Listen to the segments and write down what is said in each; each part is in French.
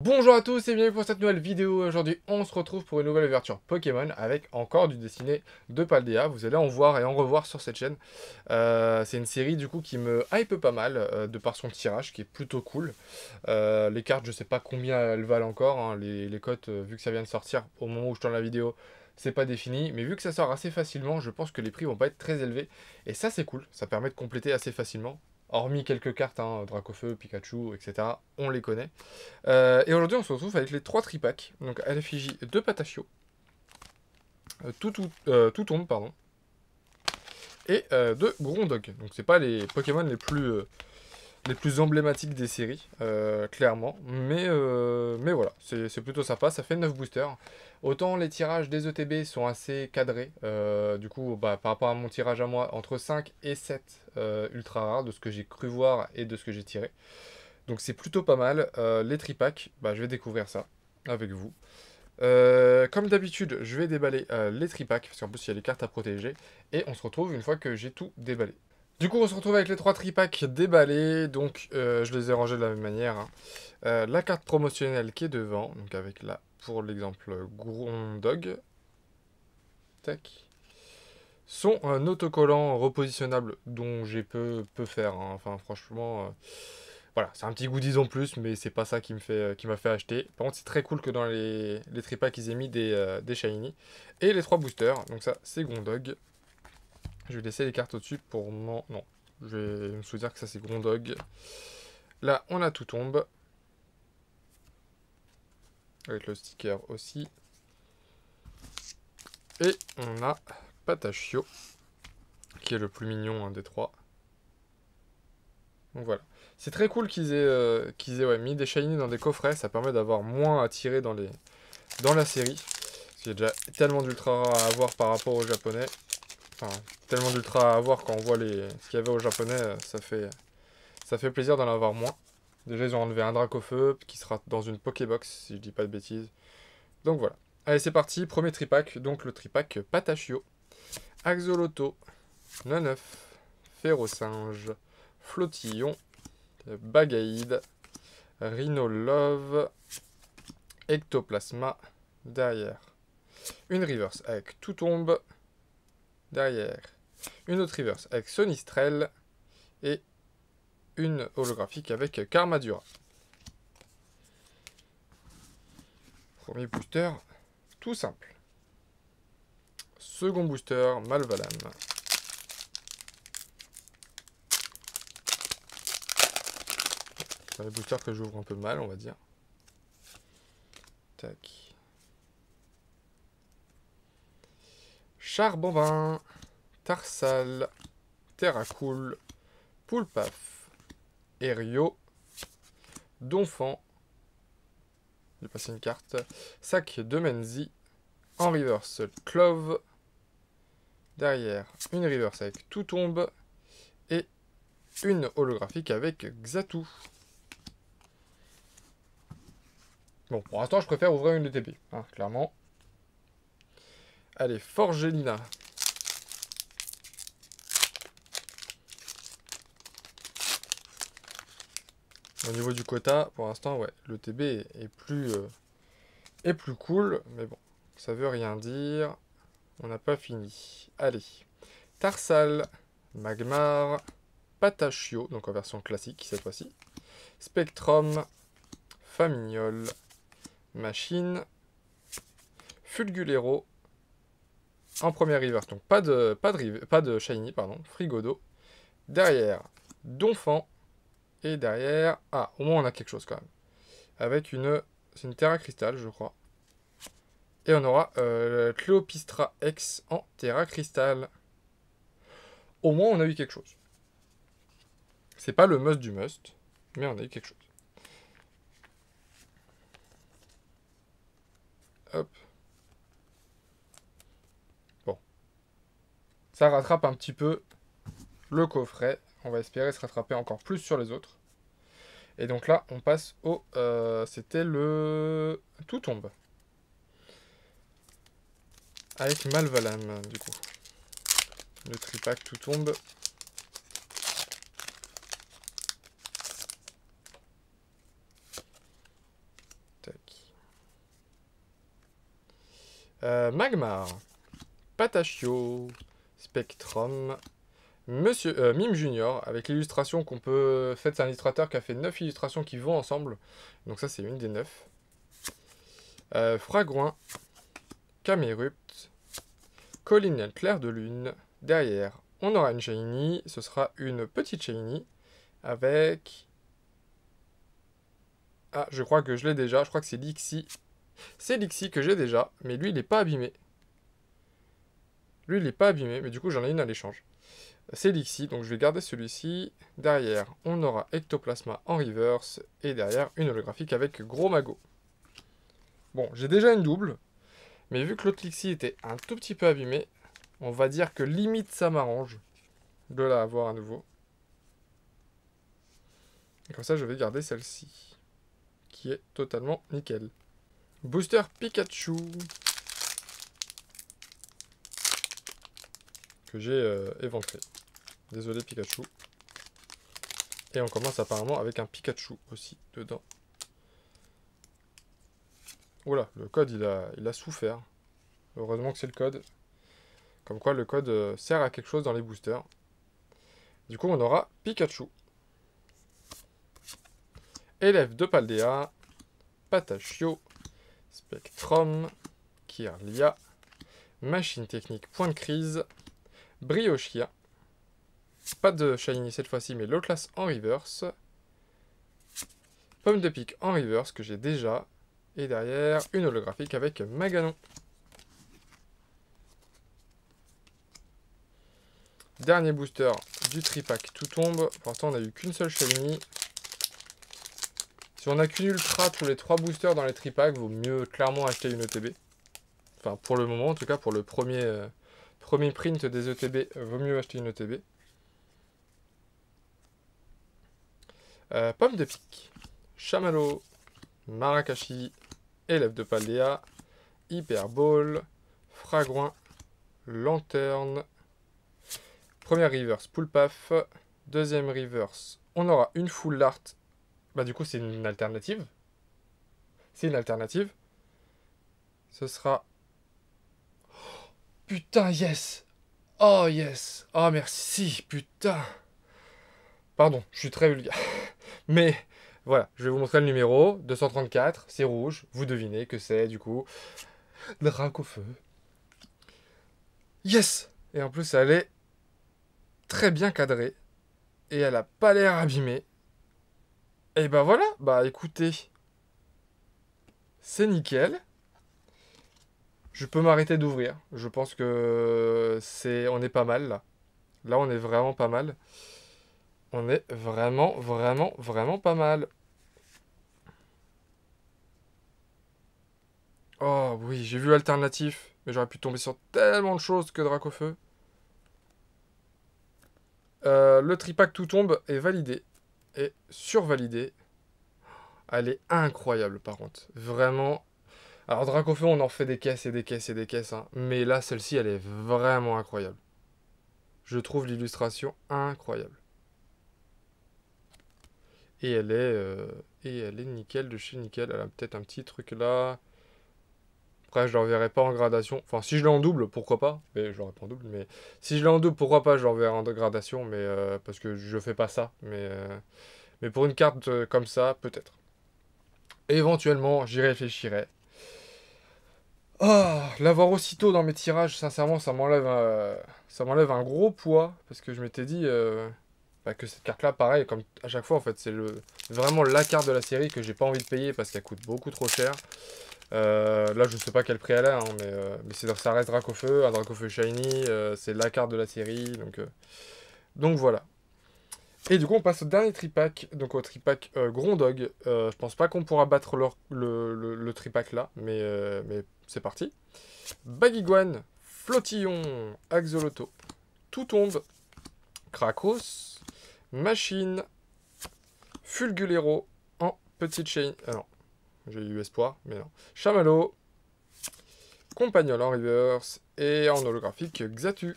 Bonjour à tous et bienvenue pour cette nouvelle vidéo. Aujourd'hui, on se retrouve pour une nouvelle ouverture Pokémon avec encore du dessiné de Paldea. Vous allez en voir et en revoir sur cette chaîne. C'est une série du coup qui me hype pas mal de par son tirage qui est plutôt cool. Les cartes, je sais pas combien elles valent encore. Hein. Les cotes, vu que ça vient de sortir au moment où je tourne la vidéo, c'est pas défini. Mais vu que ça sort assez facilement, je pense que les prix vont pas être très élevés. Et ça, c'est cool. Ça permet de compléter assez facilement. Hormis quelques cartes, hein, Dracofeu, Pikachu, etc. On les connaît. Et aujourd'hui, on se retrouve avec les 3 tripacks. Donc, à l'effigie de Patachio, tout tombe, pardon, et de Grondog. Donc, c'est pas les Pokémon les plus emblématiques des séries, clairement. Mais voilà, c'est plutôt sympa. Ça fait 9 boosters. Autant les tirages des ETB sont assez cadrés. Du coup, par rapport à mon tirage à moi, entre 5 et 7 ultra rares, de ce que j'ai cru voir et de ce que j'ai tiré. Donc c'est plutôt pas mal. Les tripacks, je vais découvrir ça avec vous. Comme d'habitude, je vais déballer les tripacks, parce qu'en plus il y a les cartes à protéger. Et on se retrouve une fois que j'ai tout déballé. Du coup, on se retrouve avec les 3 tripacks déballés. Donc je les ai rangés de la même manière. Hein. La carte promotionnelle qui est devant, donc avec là, pour l'exemple, Grondog. Tac. Son autocollant repositionnable dont j'ai peu faire. Hein. Enfin, franchement... Voilà, c'est un petit goodies en plus, mais c'est pas ça qui m'a fait acheter. Par contre, c'est très cool que dans les tripacks, ils aient mis des shiny. Et les 3 boosters, donc ça, c'est Grondog. Je vais laisser les cartes au-dessus pour Non, je vais me souvenir que ça, c'est Grondog. Là, on a tout tombe. Avec le sticker aussi. Et on a Patachio, qui est le plus mignon des 3. Donc voilà. C'est très cool qu'ils aient mis des shiny dans des coffrets. Ça permet d'avoir moins à tirer dans la série. Parce qu'il y a déjà tellement d'ultra rares à avoir par rapport aux japonais. Enfin, tellement d'ultra à avoir quand on voit ce qu'il y avait aux japonais, ça fait plaisir d'en avoir moins. Déjà, ils ont enlevé un Dracofeu qui sera dans une Pokébox, si je dis pas de bêtises. Donc voilà. Allez, c'est parti. Premier tripack, donc le tripack Patachio. Axoloto, Neneuf, Férosinge, Flottillon, Bagaïde, Rhinolove, Ectoplasma, derrière. Une reverse avec tout tombe, derrière. Une autre reverse avec Sonistrel, et une holographique avec Karmadura. Premier booster, tout simple. Second booster, Malvalam. C'est un booster que j'ouvre un peu mal, on va dire. Tac. Charbonbin, Tarsal, Terracool, Poulpaf, Erio, Donphan, j'ai passé une carte, Sac de Menzi, en reverse Clove, derrière une reverse avec tout tombe, et une holographique avec Xatu. Bon, pour l'instant, je préfère ouvrir une ETB, hein, clairement. Allez, Forgelina. Au niveau du quota, pour l'instant, ouais, l'ETB est plus cool, mais bon, ça veut rien dire. On n'a pas fini. Allez, Tarsal, Magmar, Patachio, donc en version classique cette fois-ci. Spectrum, Famignol, Machine, Fulgulero, en première reverse, donc pas de shiny, pardon, Frigodo. Derrière, Donphan. Et derrière, au moins on a quelque chose quand même. Avec c'est une Terra Crystal, je crois. Et on aura Cléopistra X en Terra Crystal. Au moins on a eu quelque chose. C'est pas le must du must, mais on a eu quelque chose. Hop. Bon. Ça rattrape un petit peu le coffret. On va espérer se rattraper encore plus sur les autres. Et donc là, on passe au... c'était le... Tout tombe. Avec Malvalam, du coup. Le tripack tout tombe. Tac. Magmar. Patachio. Spectrum. Mime Junior, avec l'illustration qu'on peut... En fait, c'est un illustrateur qui a fait 9 illustrations qui vont ensemble. Donc ça, c'est une des 9. Fragouin. Camerupt. Colline Clair de Lune. Derrière, on aura une shiny. Ce sera une petite shiny. Avec... Ah, je crois que je l'ai déjà. Je crois que c'est Lixie. C'est Lixie que j'ai déjà. Mais lui, il n'est pas abîmé. Lui, il n'est pas abîmé. Mais du coup, j'en ai une à l'échange. C'est Lixie, donc je vais garder celui-ci. Derrière, on aura Ectoplasma en reverse. Et derrière, une holographique avec Gros Mago. Bon, j'ai déjà une double. Mais vu que l'autre Lixie était un tout petit peu abîmé, on va dire que limite ça m'arrange de la avoir à nouveau. Et comme ça, je vais garder celle-ci. Qui est totalement nickel. Booster Pikachu. Que j'ai éventré. Désolé Pikachu. Et on commence apparemment avec un Pikachu aussi dedans. Oula, le code il a souffert. Heureusement que c'est le code. Comme quoi le code sert à quelque chose dans les boosters. Du coup on aura Pikachu. Élève de Paldea. Patachio. Spectrum. Kirlia. Machine technique point de crise. Briochia. Pas de shiny cette fois-ci, mais Loclas en reverse. Pomme de pique en reverse que j'ai déjà. Et derrière, une holographique avec Maganon. Dernier booster du tripack, tout tombe. Pour l'instant, on n'a eu qu'une seule shiny. Si on n'a qu'une ultra tous les 3 boosters dans les tripacks, vaut mieux clairement acheter une ETB. Enfin, pour le moment, en tout cas, pour le premier print des ETB, vaut mieux acheter une ETB. Pomme de pique, Chamallow, Marakashi, Élève de Paldea, Hyperball, Fragouin, Lanterne, première reverse Poulpaf, deuxième reverse, on aura une full art. Bah du coup c'est une alternative. C'est une alternative. Ce sera... Oh, putain, yes. Oh yes. Oh merci, putain. Pardon, je suis très vulgaire. Mais voilà, je vais vous montrer le numéro. 234, c'est rouge. Vous devinez que c'est du coup Dracofeu. Yes. Et en plus, elle est très bien cadrée. Et elle a pas l'air abîmée. Et bah voilà, bah écoutez. C'est nickel. Je peux m'arrêter d'ouvrir. Je pense que on est pas mal là. Là, on est vraiment pas mal. On est vraiment, vraiment, vraiment pas mal. Oh oui, j'ai vu alternatif. Mais j'aurais pu tomber sur tellement de choses que Dracofeu. Le tripack tout tombe est validé. Et survalidé. Elle est incroyable par contre. Vraiment. Alors Dracofeu, on en fait des caisses et des caisses et des caisses. Hein. Mais là, celle-ci, elle est vraiment incroyable. Je trouve l'illustration incroyable. Et elle est nickel de chez nickel. Elle a peut-être un petit truc là. Après, je ne l'enverrai pas en gradation. Enfin, si je l'ai en double, pourquoi pas. Mais je l'aurai pas en double. Mais si je l'ai en double, pourquoi pas, je l'enverrai en gradation. Mais parce que je fais pas ça. Mais pour une carte comme ça, peut-être. Éventuellement, j'y réfléchirai. Oh, l'avoir aussitôt dans mes tirages, sincèrement, ça m'enlève un gros poids. Parce que je m'étais dit que cette carte-là, pareil, comme à chaque fois, en fait, c'est vraiment la carte de la série que j'ai pas envie de payer parce qu'elle coûte beaucoup trop cher. Là, je sais pas quel prix elle a, hein, mais ça reste Dracofeu, un Dracofeu Shiny, c'est la carte de la série, donc voilà. Et du coup, on passe au dernier tripack, donc au tripack Grondog. Je pense pas qu'on pourra battre le tripack là, mais c'est parti. Baguiguane, Flottillon, Axoloto, Tout tombe, Krakos, Machine, Fulgulero en petite chaîne. Ah non, j'ai eu espoir, mais non. Chamallow, Compagnol en reverse et en holographique Xatu.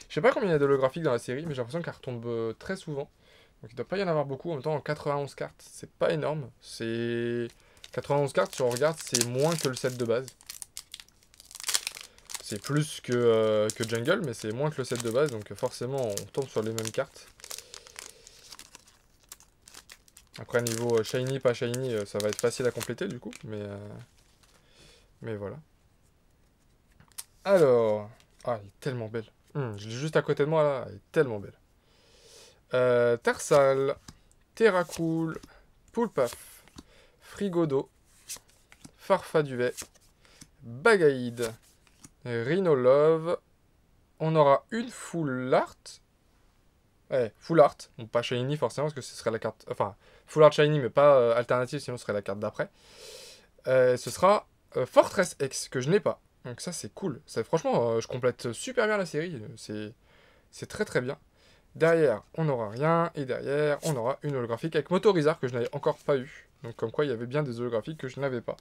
Je sais pas combien il y a d'holographiques dans la série, mais j'ai l'impression qu'elle retombe très souvent. Donc il doit pas y en avoir beaucoup. En même temps, en 91 cartes, c'est pas énorme. C'est 91 cartes, si on regarde, c'est moins que le set de base. C'est plus que Jungle, mais c'est moins que le set de base, donc forcément on tombe sur les mêmes cartes. Après niveau shiny, pas shiny, ça va être facile à compléter du coup, mais voilà. Alors, ah, elle est tellement belle. Je l'ai juste à côté de moi là, elle est tellement belle. Tarsal, Terracool, Poulpaf, Frigodo, Farfaduvet, Bagaïd, Rhinolove. On aura une Full Art. Ouais, Full Art. Donc pas Shiny forcément, parce que ce serait la carte... Enfin, Full Art Shiny, mais pas alternative, sinon ce serait la carte d'après. Ce sera Fortress X, que je n'ai pas. Donc ça, c'est cool. Franchement, je complète super bien la série. C'est très très bien. Derrière, on n'aura rien. Et derrière, on aura une holographique avec Motorizard, que je n'avais encore pas eu. Donc comme quoi, il y avait bien des holographiques que je n'avais pas.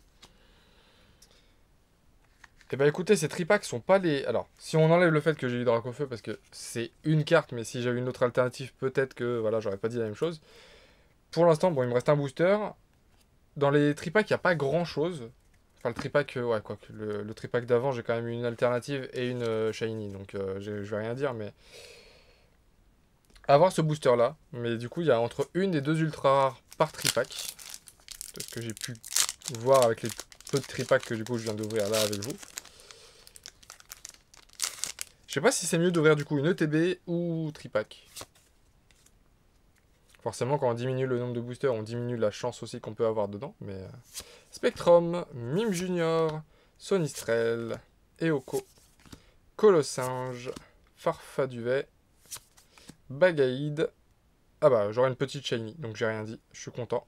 Et bah écoutez, ces tripacks sont pas les... Alors, si on enlève le fait que j'ai eu Dracofeu, parce que c'est une carte, mais si j'avais une autre alternative, peut-être que, voilà, j'aurais pas dit la même chose. Pour l'instant, bon, il me reste un booster. Dans les tripacks, il n'y a pas grand-chose. Enfin, le tripack, ouais, quoi que le tripack d'avant, j'ai quand même une alternative et une shiny, donc je vais rien dire, mais... Avoir ce booster-là, mais du coup, il y a entre une et deux ultra rares par tripack. De ce que j'ai pu voir avec les peu de tripacks que du coup je viens d'ouvrir là avec vous. Je sais pas si c'est mieux d'ouvrir du coup une ETB ou tripack. Forcément, quand on diminue le nombre de boosters, on diminue la chance aussi qu'on peut avoir dedans. Mais Spectrum, Mime Junior, Sonistrel, Eoko, Colossinge, Farfaduvet, Bagaïd. Ah bah, j'aurai une petite shiny, donc j'ai rien dit. Je suis content.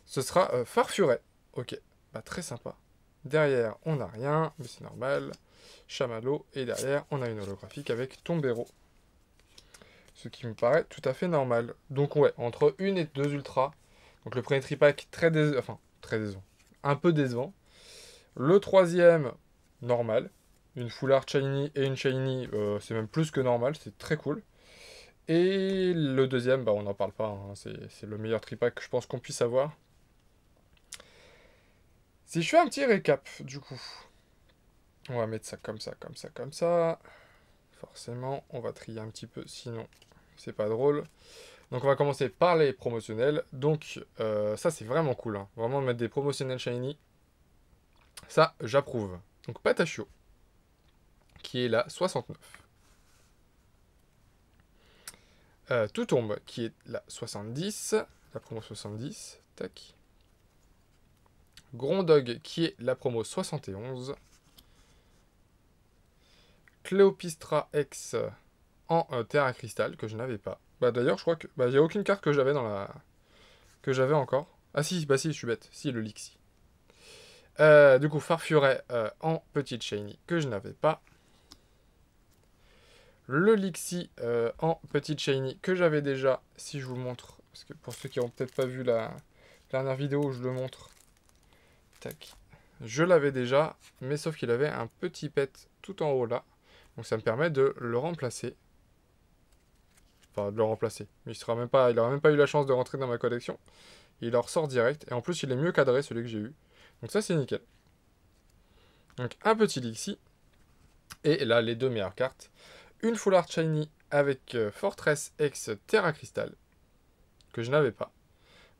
Ce sera Farfuret. Ok, bah très sympa. Derrière, on n'a rien, mais c'est normal. Chamallow, et derrière, on a une holographique avec Tombero. Ce qui me paraît tout à fait normal. Donc ouais, entre une et deux ultras. Donc le premier tripack, très décevant. Enfin, très décevant. Un peu décevant. Le troisième, normal. Une full art shiny et une shiny, c'est même plus que normal, c'est très cool. Et le deuxième, bah on n'en parle pas, hein. C'est le meilleur tripack que je pense qu'on puisse avoir. Si je fais un petit récap, du coup, on va mettre ça comme ça, comme ça, comme ça. Forcément, on va trier un petit peu, sinon c'est pas drôle. Donc on va commencer par les promotionnels. Donc ça c'est vraiment cool, hein. Vraiment mettre des promotionnels shiny. Ça, j'approuve. Donc Patachio, qui est la 69. Tout tombe, qui est la 70. La promo 70. Tac. Grondog, qui est la promo 71. Cléopistra X en terre à cristal, que je n'avais pas. Bah d'ailleurs, je crois que... Bah, il n'y a aucune carte que j'avais dans la... Que j'avais encore. Ah si, bah si, je suis bête. Si, le Lixi. Du coup, Farfuret en petite shiny, que je n'avais pas. Le Lixi en petite shiny, que j'avais déjà, si je vous montre. Parce que pour ceux qui n'ont peut-être pas vu la dernière vidéo où je le montre. Tac. Je l'avais déjà, mais sauf qu'il avait un petit pet tout en haut là. Donc ça me permet de le remplacer. Enfin, de le remplacer. Mais il n'aura même pas eu la chance de rentrer dans ma collection. Il en ressort direct. Et en plus, il est mieux cadré, celui que j'ai eu. Donc ça, c'est nickel. Donc un petit Lixi. Et là, les deux meilleures cartes. Une Full Art Shiny avec Fortress X Terra Crystal. Que je n'avais pas.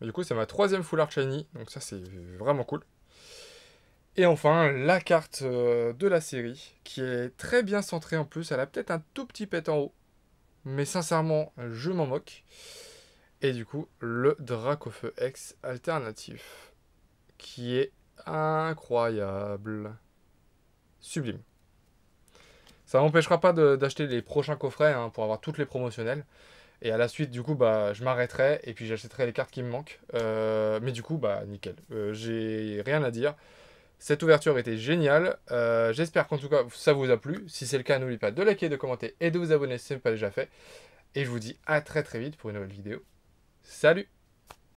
Mais du coup, c'est ma troisième Full Art Shiny. Donc ça, c'est vraiment cool. Et enfin, la carte de la série. Qui est très bien centrée en plus. Elle a peut-être un tout petit pet en haut. Mais sincèrement, je m'en moque. Et du coup, le Dracofeu X alternatif. Qui est incroyable. Sublime. Ça m'empêchera pas d'acheter les prochains coffrets, hein, pour avoir toutes les promotionnelles. Et à la suite, du coup, bah, je m'arrêterai et puis j'achèterai les cartes qui me manquent. Mais du coup, bah, nickel. J'ai rien à dire. Cette ouverture était géniale. J'espère qu'en tout cas, ça vous a plu. Si c'est le cas, n'oubliez pas de liker, de commenter et de vous abonner si ce n'est pas déjà fait. Et je vous dis à très très vite pour une nouvelle vidéo. Salut!